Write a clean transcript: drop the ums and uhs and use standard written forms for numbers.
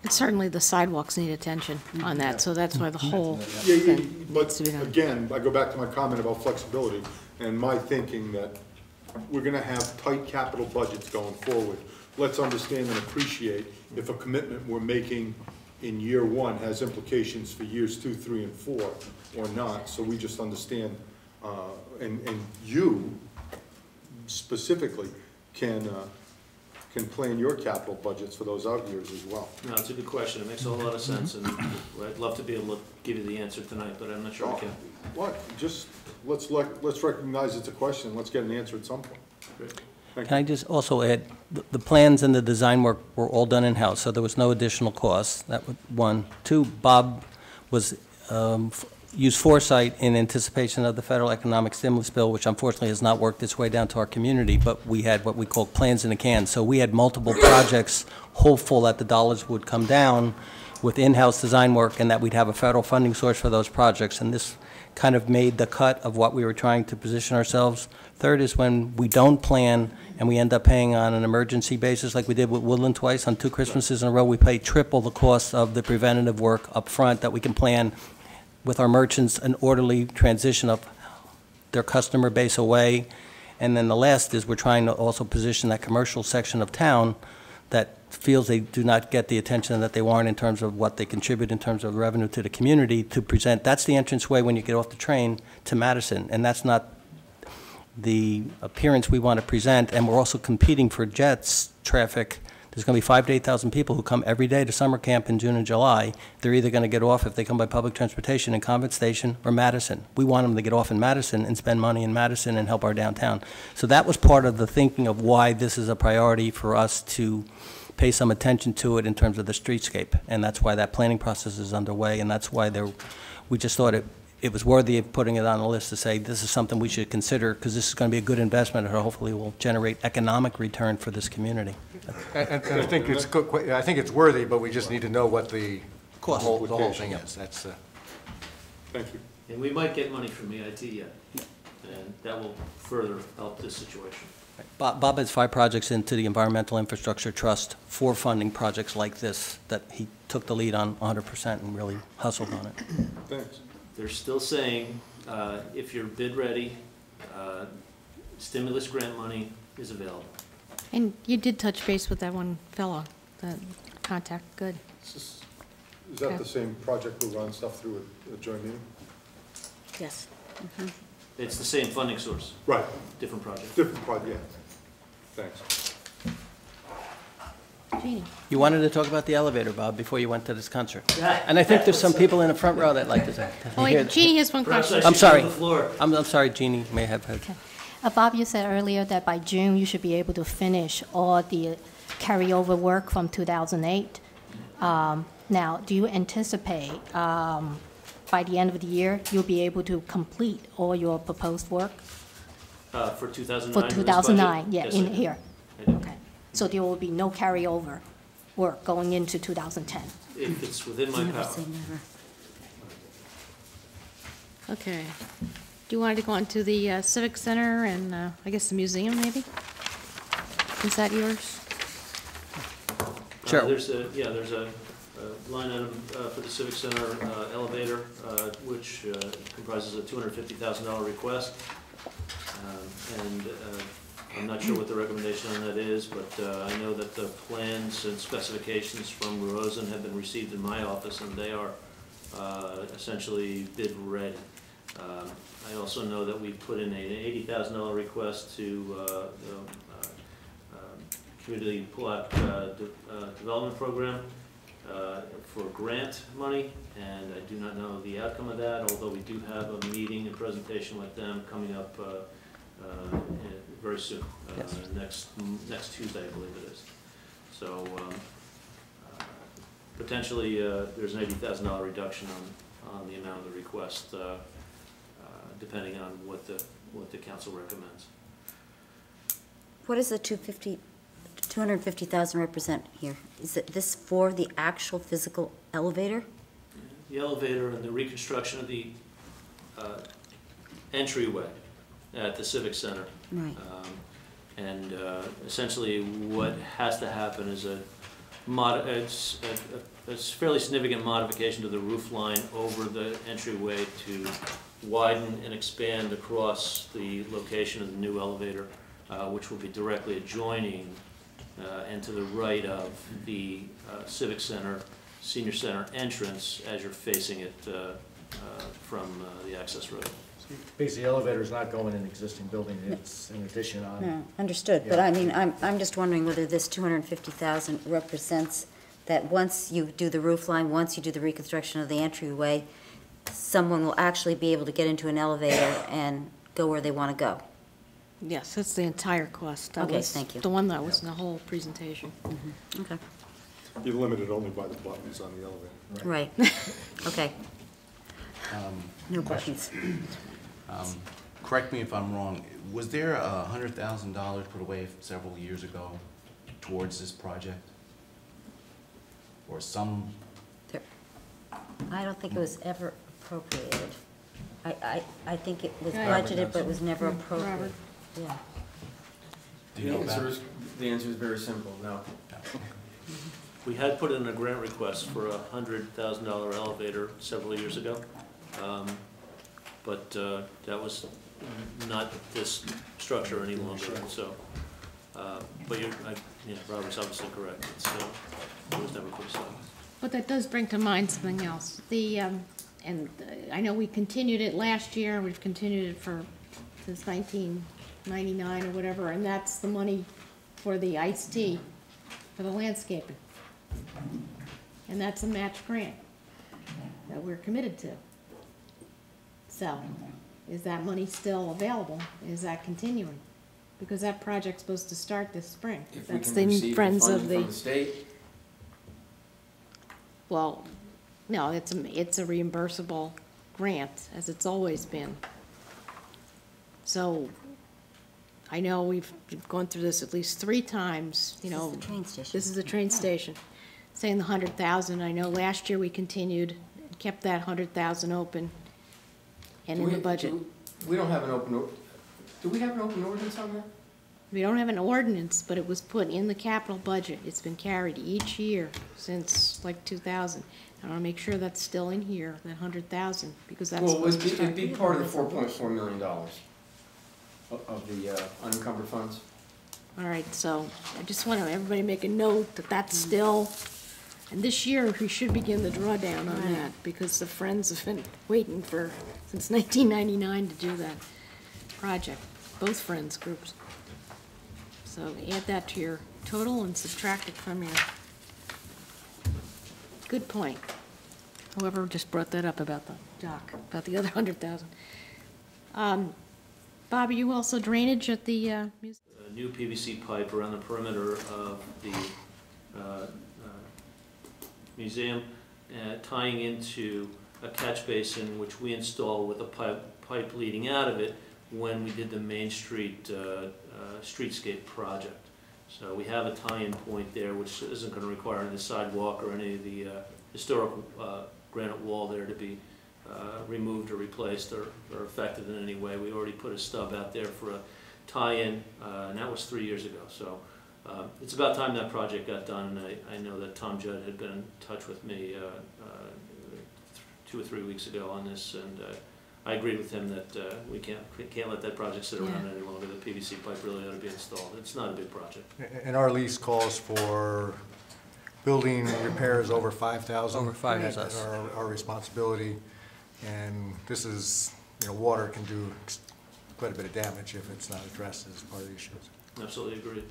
And certainly the sidewalks need attention on that, so that's why the whole Yeah, thing but needs to be done. again, I go back to my comment about flexibility and my thinking that we're gonna have tight capital budgets going forward. Let's understand and appreciate if a commitment we're making in year one has implications for years 2, 3, and 4 or not. So we just understand, and you specifically can plan your capital budgets for those out years as well. No, it's a good question. It makes a whole lot of sense, and I'd love to be able to give you the answer tonight, but I'm not sure I can. What? Just let's recognize it's a question. Let's get an answer at some point. Great. Can I just also add, the plans and the design work were all done in-house, so there was no additional cost. That was one. Two, Bob was used foresight in anticipation of the federal economic stimulus bill, which unfortunately has not worked its way down to our community, but we had what we call plans in a can. So we had multiple projects hopeful that the dollars would come down with in-house design work and that we'd have a federal funding source for those projects. And this kind of made the cut of what we were trying to position ourselves. Third is when we don't plan and we end up paying on an emergency basis like we did with Woodland twice on 2 Christmases in a row, we pay triple the cost of the preventative work up front that we can plan with our merchants an orderly transition of their customer base away. And then the last is we're trying to also position that commercial section of town that feels they do not get the attention that they warrant in terms of what they contribute in terms of revenue to the community to present. That's the entranceway when you get off the train to Madison, and that's not the appearance we want to present. And we're also competing for Jets traffic. There's going to be 5,000 to 8,000 people who come every day to summer camp in June and July. They're either going to get off if they come by public transportation in Convent Station or Madison. We want them to get off in Madison and spend money in Madison and help our downtown. So that was part of the thinking of why this is a priority for us to pay some attention to it in terms of the streetscape. And that's why that planning process is underway, and that's why we just thought it was worthy of putting it on the list to say this is something we should consider because this is going to be a good investment and hopefully will generate economic return for this community. And I think it's good, I think it's worthy, but we just need to know what the whole thing is. That's Thank you. And we might get money from EIT yet, and that will further help this situation. Bob has 5 projects into the Environmental Infrastructure Trust for funding projects like this that he took the lead on 100% and really hustled on it. Thanks. They're still saying if you're bid ready, stimulus grant money is available. And you did touch base with that one fellow, the contact, good. Is that the same project we'll run stuff through a joint meeting? Yes. It's the same funding source. Right. Different project. Different project, yeah. Thanks. Jeannie. You wanted to talk about the elevator, Bob, before you went to this concert. And I think there's some people in the front row that like to say. Oh, wait, Jeannie has one question. I'm sorry. I'm sorry, Jeannie may have heard. Okay. Bob, you said earlier that by June you should be able to finish all the carryover work from 2008. Now, do you anticipate by the end of the year you'll be able to complete all your proposed work? For 2009? For 2009, yeah, yes, in here. Okay. So there will be no carryover work going into 2010? If it's within my Never power. say never. Okay. Do you want to go on to the Civic Center and I guess the museum, maybe? Is that yours? Sure. There's a line item for the Civic Center elevator, which comprises a $250,000 request. And I'm not sure what the recommendation on that is, but I know that the plans and specifications from Rosen have been received in my office, and they are essentially bid ready. I also know that we put in an $80,000 request to Community Pull-Out Development Program for grant money, and I do not know the outcome of that, although we do have a meeting and presentation with them coming up very soon, yes. next Tuesday, I believe it is. So potentially there's an $80,000 reduction on the amount of the request, depending on what the council recommends. What does the 250,000 represent here? Is it this for the actual physical elevator? The elevator and the reconstruction of the entryway at the Civic Center. Right. And essentially what has to happen is a it's a fairly significant modification to the roof line over the entryway to widen and expand across the location of the new elevator, which will be directly adjoining and to the right of the Civic Center, Senior Center entrance as you're facing it from the access road. Basically, the elevator's not going in the existing building, it's in addition on. No, understood, but Yeah. I mean, I'm just wondering whether this 250,000 represents that once you do the roof line, once you do the reconstruction of the entryway, someone will actually be able to get into an elevator and go where they want to go. Yes, that's the entire cost. That Okay, was thank you. the one that was in the whole presentation. Okay. You're limited only by the buttons on the elevator. Right, okay. No questions. Correct me if I'm wrong, was there $100,000 put away several years ago towards this project? Or some, There- I don't think it was ever appropriated. I think it was Robert budgeted, but it was never Robert. appropriated. Yeah. do you know about? The answer is very simple, no. We had put in a grant request for a $100,000 elevator several years ago, but that was not this structure any longer, so, but Robert's obviously correct, it was never put aside. But that does bring to mind something else. I know we continued it last year, we've continued it since 1999 or whatever, and that's the money for the iced tea, for the landscaping. And that's a match grant that we're committed to. So, is that money still available? Is that continuing? Because that project's supposed to start this spring. If we That's can the receive Friends of funding from the state, Well, no, it's a reimbursable grant, as it's always been. So, I know we've gone through this at least 3 times, you know. This is the train station. This is the train station. Saying the 100,000, I know last year we continued, kept that 100,000 open and in the budget. we don't have an open, do we have an open ordinance on that? We don't have an ordinance, but it was put in the capital budget. It's been carried each year since like 2000. I want to make sure that's still in here, that 100,000, because that's Well, supposed to it'd start. be part of the $4.4 million of the unencumbered funds. All right, so I just want everybody make a note that that's still, and this year we should begin the drawdown on that, because the Friends have been waiting since 1999 to do that project, both Friends groups. So add that to your total and subtract it from your, good point. Whoever just brought that up about the dock, about the other 100,000. Bob, are you also drainage at the museum? A new PVC pipe around the perimeter of the museum, tying into a catch basin which we installed with a pipe leading out of it when we did the Main Street streetscape project. So we have a tie-in point there, which isn't going to require any sidewalk or any of the historical granite wall there to be removed or replaced or affected in any way. We already put a stub out there for a tie-in, and that was 3 years ago. So it's about time that project got done. And I know that Tom Judd had been in touch with me 2 or 3 weeks ago on this, and I agreed with him that we can't let that project sit around any longer. The PVC pipe really ought to be installed. It's not a big project. And our lease calls for building repairs over 5,000. Over 5 is That's us. our responsibility. And this is, water can do quite a bit of damage if it's not addressed as part of the issues. Absolutely agreed.